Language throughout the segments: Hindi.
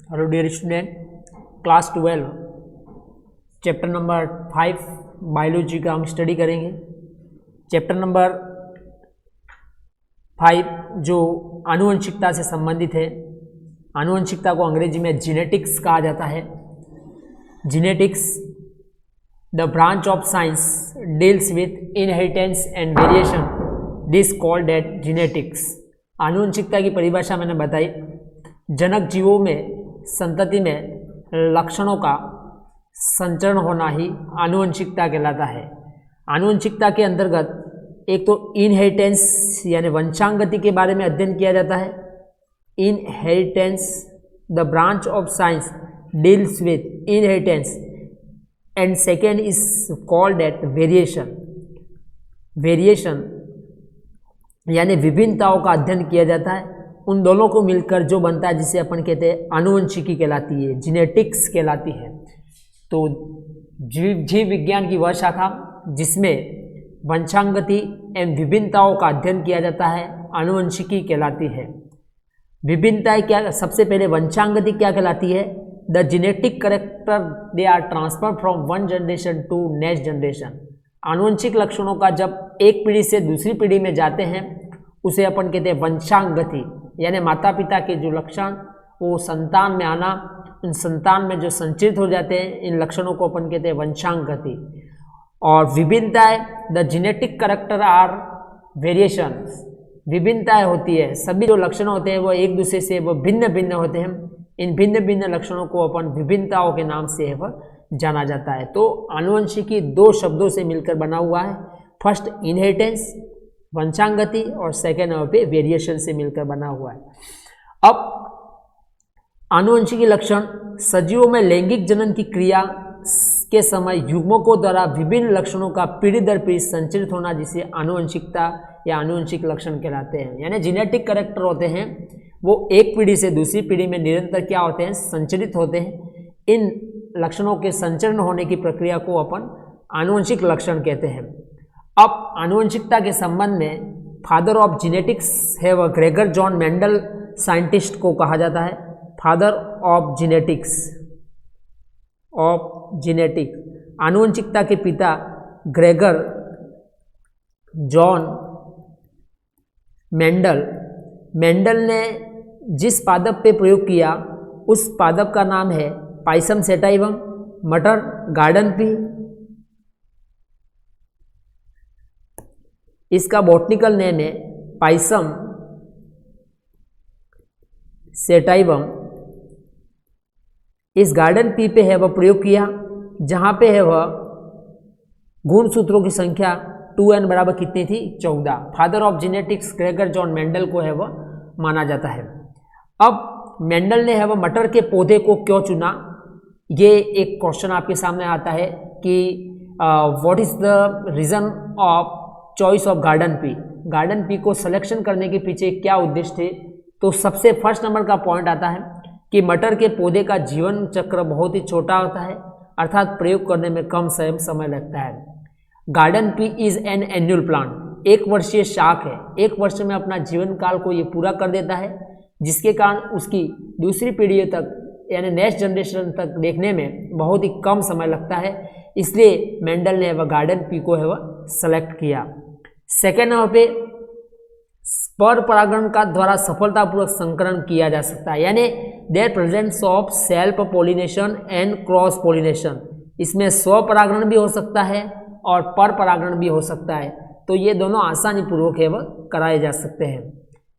Hello dear student, class 12 chapter number 5 biology का हम स्टडी करेंगे। चैप्टर नंबर 5 जो आनुवंशिकता से संबंधित है। आनुवंशिकता को अंग्रेजी में जीनेटिक्स कहा जाता है। Genetics the branch of science deals with inheritance and variation, this called eight genetics. आनुवंशिकता की परिभाषा मैंने बताई। जनक जीवों में संतति में लक्षणों का संचरण होना ही आनुवंशिकता कहलाता है। आनुवंशिकता के अंतर्गत एक तो इनहेरिटेंस यानी वंशांगति के बारे में अध्ययन किया जाता है। Inheritance the branch of science deals with inheritance and second is called eight variation. Variation यानी विभिन्नताओं का अध्ययन किया जाता है। उन दोनों को मिलकर जो बनता है जिसे अपन कहते हैं आनुवंशिकी कहलाती है, जीनेटिक्स कहलाती है। तो जीव विज्ञान की वह शाखा जिसमें वंशांगति एवं विभिन्नताओं का अध्ययन किया जाता है आनुवंशिकी कहलाती है। विभिन्नताएं क्या? सबसे पहले वंशांगति क्या कहलाती है? The genetic character they are transfer from one generation to next generation. आनुवंशिक लक्षणों का जब एक पीढ़ी से दूसरी पीढ़ी में जाते हैं उसे अपन कहते हैं वंशांगति, यानी माता पिता के जो लक्षण वो संतान में आना, उन संतान में जो संचित हो जाते हैं, इन लक्षणों को अपन कहते हैं वंशांगति। और विभिन्नताएं the genetic character are variations. विभिन्नताएं होती है, सभी जो लक्षण होते हैं वो एक दूसरे से वो भिन्न भिन्न होते हैं। इन भिन्न भिन्न लक्षणों को अपन विभिन्नताओं के नाम से वह जाना जाता है। तो आनुवंशिकी दो शब्दों से मिलकर बना हुआ है। फर्स्ट इनहेरिटेंस वंशांगति और सेकेंड पे वेरिएशन से मिलकर बना हुआ है। अब आनुवंशिकी लक्षण सजीवों में लैंगिक जनन की क्रिया के समय युग्मकों द्वारा विभिन्न लक्षणों का पीढ़ी दर पीढ़ी संचरित होना, जिसे आनुवंशिकता या आनुवंशिक लक्षण कहलाते हैं। यानी जेनेटिक कैरेक्टर होते हैं वो एक पीढ़ी से दूसरी पीढ़ी में निरंतर क्या होते हैं? संचरित होते हैं। इन लक्षणों के संचरण होने की प्रक्रिया को अपन आनुवंशिक लक्षण कहते हैं। अब आनुवंशिकता के संबंध में फादर ऑफ जेनेटिक्स है वह ग्रेगर जॉन मेंडल साइंटिस्ट को कहा जाता है। फादर ऑफ जेनेटिक्स आनुवंशिकता के पिता ग्रेगर जॉन मेंडल ने जिस पादप पे प्रयोग किया उस पादप का नाम है पाइसम सेटाइवम मटर गार्डन पी। इसका बॉटनिकल नेम है पाइसम सेटाइवम। इस गार्डन पी पे है वह प्रयोग किया, जहां पे है वह गुणसूत्रों की संख्या 2n बराबर कितनी थी? 14। Father of genetics Gregor John Mendel को है वह माना जाता है। अब मेंडल ने है वह मटर के पौधे को क्यों चुना? ये एक क्वेश्चन आपके सामने आता है कि what is the reason of choice of garden pea. Garden pea को सिलेक्शन करने के पीछे क्या उद्देश्य थे? तो सबसे फर्स्ट नंबर का पॉइंट आता है कि मटर के पौधे का जीवन चक्र बहुत ही छोटा होता है, अर्थात प्रयोग करने में कम समय लगता है। Garden pea is an annual plant, एक वर्षीय शाख है। एक वर्ष में अपना जीवन काल को ये पूरा कर देता है, जिसके कारण उसकी दूसरी पीढ़ी तक यानी नेक्स्ट जनरेशन तक देखने में बहुत ही कम समय लगता है। इसलिए मेंडल ने वह गार्डन पी को है वह सेलेक्ट किया। सेकेंड नंबर पे पर परागण का द्वारा सफलतापूर्वक संकरण किया जा सकता है, यानी there presence of self pollination and cross pollination. इसमें स्व परागण भी हो सकता है और पर परागण भी हो सकता है। तो ये दोनों आसानी पूर्वक है वह कराए जा सकते हैं।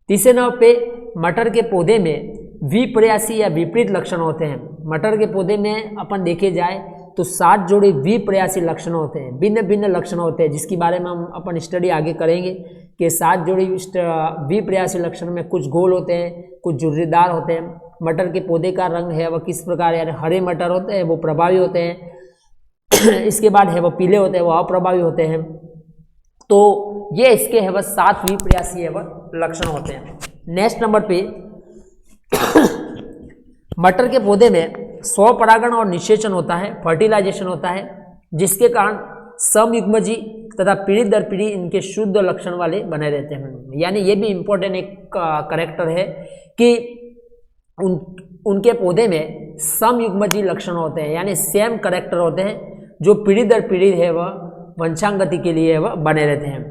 तीसरे नंबर पे मटर के पौधे में विपर्यासी या विपरीत लक्षण होते हैं। मटर के पौधे में अपन देखे जाए तो 7 जोड़े विपर्यासी लक्षण होते हैं, भिन्न भिन्न लक्षण होते हैं, जिसके बारे में हम अपन स्टडी आगे करेंगे कि 7 जोड़ी विपर्यासी लक्षण में कुछ गोल होते हैं, कुछ झुर्रीदार होते हैं। मटर के पौधे का रंग है वह किस प्रकार, यानी हरे मटर होते हैं वो प्रभावी होते हैं। इसके बाद है वह पीले होते हैं वो अप्रभावी होते हैं। तो ये इसके है वह 7 विपर्यासी है वह लक्षण होते हैं। नेक्स्ट नंबर पे मटर के पौधे में स्वपरागण और निषेचन होता है, फर्टिलाइजेशन होता है, जिसके कारण समयुग्मजी तथा पीढ़ी दर पीढ़ी इनके शुद्ध लक्षण वाले बने रहते हैं। यानी ये भी इम्पोर्टेंट एक करेक्टर है कि उनके पौधे में समयुग्मजीय लक्षण होते हैं, यानी सेम करेक्टर होते हैं, जो पीढ़ी दर पीढ़ी है वह वंशांगति के लिए वह बने रहते हैं।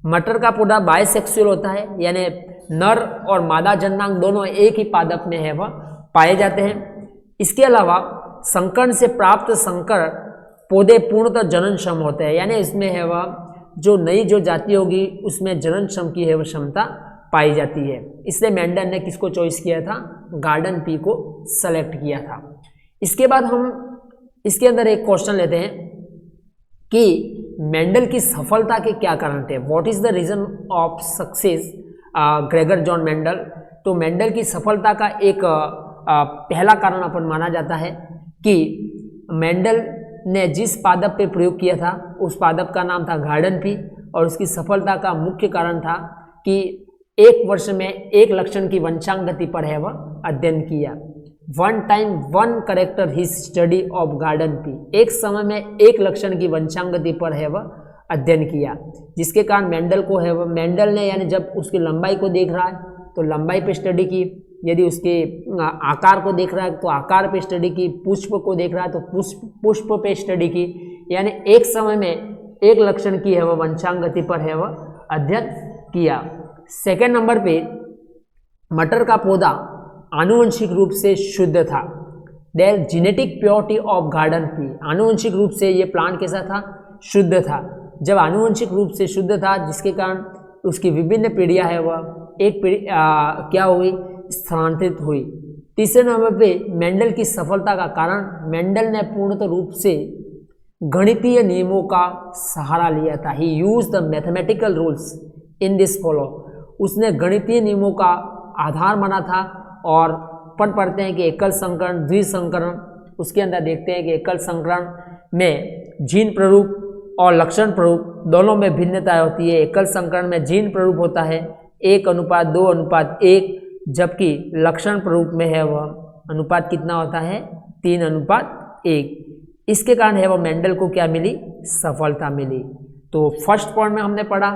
मटर का पौधा बायसेक्सुअल होता है, यानी नर और मादा जननांग दोनों एक ही पादप में है वह पाए जाते हैं। इसके अलावा संकरण से प्राप्त संकर पौधे पूर्णतः जननक्षम होते हैं, यानी इसमें है वह जो नई जो जाति होगी उसमें जननक्षम की है वह क्षमता पाई जाती है। इसलिए मेंडल ने किसको चॉइस किया था? गार्डन पी को सेलेक्ट किया था। इसके बाद हम इसके अंदर एक क्वेश्चन लेते हैं कि मेंडल की सफलता के क्या कारण थे। What is the reason of success Gregor John Mendel. तो मेंडल की सफलता का एक पहला कारण अपन माना जाता है कि मेंडल ने जिस पादप पे प्रयोग किया था उस पादप का नाम था गार्डन पी, और उसकी सफलता का मुख्य कारण था कि एक वर्ष में एक लक्षण की वंशांगति पर है वह अध्ययन किया। One time one character he study of garden P, एक समय में एक लक्षण की वंशांगति पर है वह अध्ययन किया, जिसके कारण मेंडल को है वह मेंडल ने यानी जब उसकी लंबाई को देख रहा है तो लंबाई पे स्टडी की, यदि उसके आकार को देख रहा है तो आकार पे स्टडी की, पुष्प को देख रहा है तो पुष्प पे स्टडी की, यानी एक समय में एक लक्षण की है वह वंशांगति पर है वह अध्ययन किया। सेकेंड नंबर पे मटर का पौधा आनुवंशिक रूप से शुद्ध था। There genetic purity of garden P, आनुवंशिक रूप से ये प्लांट कैसा था? शुद्ध था। जब आनुवंशिक रूप से शुद्ध था जिसके कारण उसकी विभिन्न पीढ़ियां है वह एक पीढ़ी क्या हुई? स्थानांतरित हुई। तीसरे नंबर पे मेंडल की सफलता का कारण, मेंडल ने पूर्णतः रूप से गणितीय नियमों का सहारा लिया था। He use the mathematical rules in this follow, उसने गणितीय नियमों का आधार माना था। और पढ़ते हैं कि एकल संकरण द्विसंकरण, उसके अंदर देखते हैं कि एकल संकरण में जीन प्ररूप और लक्षण प्ररूप दोनों में भिन्नता होती है। एकल संकरण में जीन प्ररूप होता है 1:2:1, जबकि लक्षण प्ररूप में है वह अनुपात कितना होता है? 3:1। इसके कारण है वह मेंडल को क्या मिली? सफलता मिली। तो फर्स्ट पॉइंट में हमने पढ़ा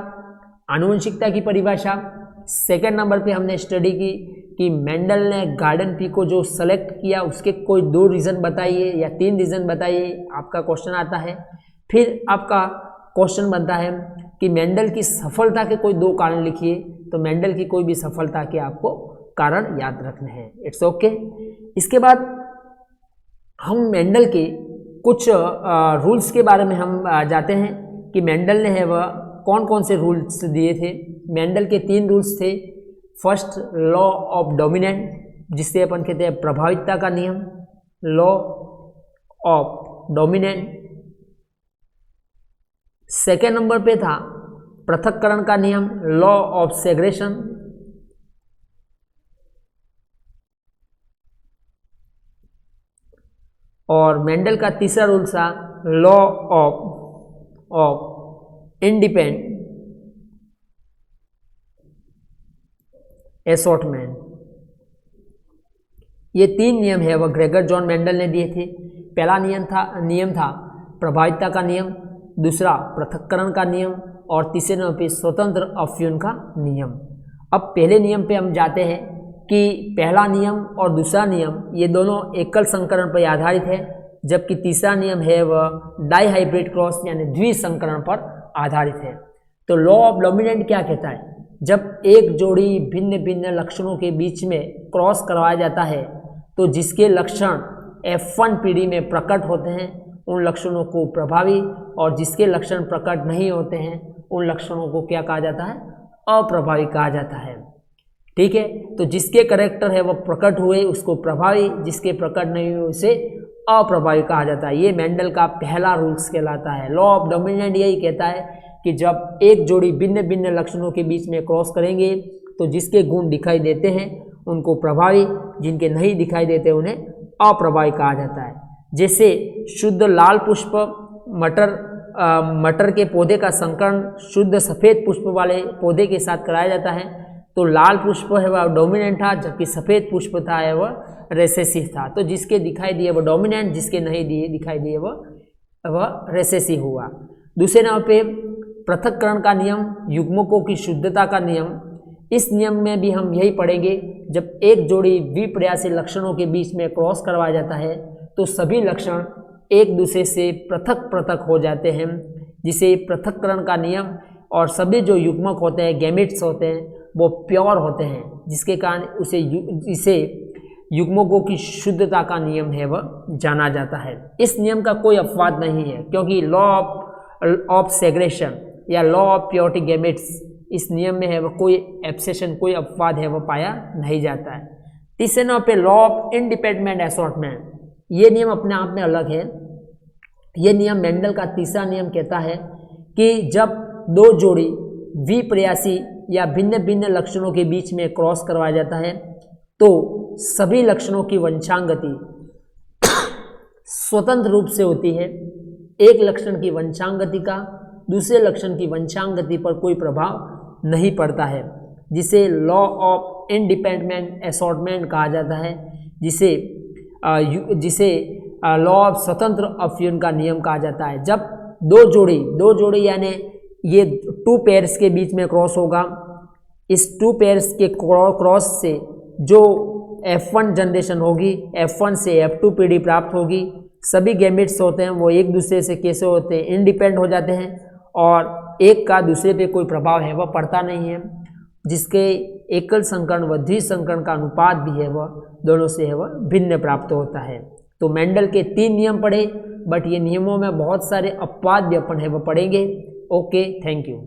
आनुवंशिकता की परिभाषा। सेकेंड नंबर पे हमने स्टडी की कि मेंडल ने गार्डन पी को जो सेलेक्ट किया उसके कोई 2 रीज़न बताइए या 3 रीज़न बताइए, आपका क्वेश्चन आता है। फिर आपका क्वेश्चन बनता है कि मेंडल की सफलता के कोई 2 कारण लिखिए, तो मेंडल की कोई भी सफलता के आपको कारण याद रखने हैं। It's okay. इसके बाद हम मेंडल के कुछ रूल्स के बारे में हम जाते हैं कि मेंडल ने है वह कौन कौन से रूल्स दिए थे। मेंडल के 3 रूल्स थे। फर्स्ट, लॉ ऑफ डोमिनेंट, जिससे अपन कहते हैं प्रभावितता का नियम, law of dominant. Second number पे था पृथक्करण का नियम, लॉ ऑफ सेग्रेशन। और मेंडल का तीसरा रूल था लॉ ऑफ इंडिपेंडेंट असॉर्टमेंट। ये 3 नियम है वह ग्रेगर जॉन मेंडल ने दिए थे। पहला नियम था प्रभावितता का नियम, दूसरा पृथक्करण का नियम, और तीसरे नंबर पे स्वतंत्र अफ्यून का नियम। अब पहले नियम पे हम जाते हैं कि पहला नियम और दूसरा नियम ये दोनों एकल संकरण पर आधारित है, जबकि तीसरा नियम है वह डाइहाइब्रिड क्रॉस यानी द्विसंकरण पर आधारित है। तो लॉ ऑफ डोमिनेंट क्या कहता है? जब एक जोड़ी भिन्न भिन्न लक्षणों के बीच में क्रॉस करवाया जाता है तो जिसके लक्षण F1 पीढ़ी में प्रकट होते हैं उन लक्षणों को प्रभावी, और जिसके लक्षण प्रकट नहीं होते हैं उन लक्षणों को क्या कहा जाता है? अप्रभावी कहा जाता है। ठीक है, तो जिसके करेक्टर है वह प्रकट हुए उसको प्रभावी, जिसके प्रकट नहीं हुए उसे अप्रभावी कहा जाता है। ये मेंडल का पहला रूल्स कहलाता है। लॉ ऑफ डोमिनेंट यही कहता है कि जब एक जोड़ी भिन्न भिन्न लक्षणों के बीच में क्रॉस करेंगे तो जिसके गुण दिखाई देते हैं उनको प्रभावी, जिनके नहीं दिखाई देते उन्हें अप्रभावी कहा जाता है। जैसे शुद्ध लाल पुष्प मटर के पौधे का संकरण शुद्ध सफ़ेद पुष्प वाले पौधे के साथ कराया जाता है, तो लाल पुष्प है वह डोमिनेंट था, जबकि सफ़ेद पुष्प था है वह रेसेसिव था। तो जिसके दिखाई दिए वह डोमिनेंट, जिसके नहीं दिखाई दिए वह रेसेसिव हुआ। दूसरे नंबर पे पृथक्करण का नियम, युग्मकों की शुद्धता का नियम। इस नियम में भी हम यही पढ़ेंगे, जब एक जोड़ी विपर्यासी लक्षणों के बीच में क्रॉस करवाया जाता है तो सभी लक्षण एक दूसरे से पृथक पृथक हो जाते हैं, जिसे पृथक्करण का नियम, और सभी जो युग्मक होते हैं, गैमेट्स होते हैं, वो प्योर होते हैं, जिसके कारण इसे युग्मकों की शुद्धता का नियम है वह जाना जाता है। इस नियम का कोई अपवाद नहीं है, क्योंकि लॉ ऑफ सेग्रेशन या लॉ ऑफ प्योरिटी गैमेट्स, इस नियम में है वह कोई एक्सेप्शन, कोई अपवाद है वह पाया नहीं जाता है। तीसरे नंबर पे लॉ ऑफ इंडिपेंडेंट असॉर्टमेंट, ये नियम अपने आप में अलग है। ये नियम मेंडल का तीसरा नियम कहता है कि जब दो जोड़ी विपर्यासी या भिन्न भिन्न लक्षणों के बीच में क्रॉस करवाया जाता है तो सभी लक्षणों की वंशांगति स्वतंत्र रूप से होती है। एक लक्षण की वंशांगति का दूसरे लक्षण की वंशांगति पर कोई प्रभाव नहीं पड़ता है, जिसे लॉ ऑफ इंडिपेंडेंट असॉर्टमेंट कहा जाता है, जिसे लॉ ऑफ स्वतंत्र अपव्यय का नियम कहा जाता है। जब दो जोड़ी यानी ये टू पेयर्स के बीच में क्रॉस होगा, इस टू पेयर्स के क्रॉस से जो F1 जनरेशन होगी, F1 से F2 पीढ़ी प्राप्त होगी। सभी गैमेट्स होते हैं वो एक दूसरे से कैसे होते हैं, इंडिपेंडेंट हो जाते हैं, और एक का दूसरे पे कोई प्रभाव है वह पड़ता नहीं है, जिसके एकल संकरण व द्विसंकरण का अनुपात भी है वह दोनों से है वह भिन्न प्राप्त होता है। तो मेंडल के 3 नियम पढ़े, बट ये नियमों में बहुत सारे अपवाद भी अपन है वह पढ़ेंगे। Okay, thank you.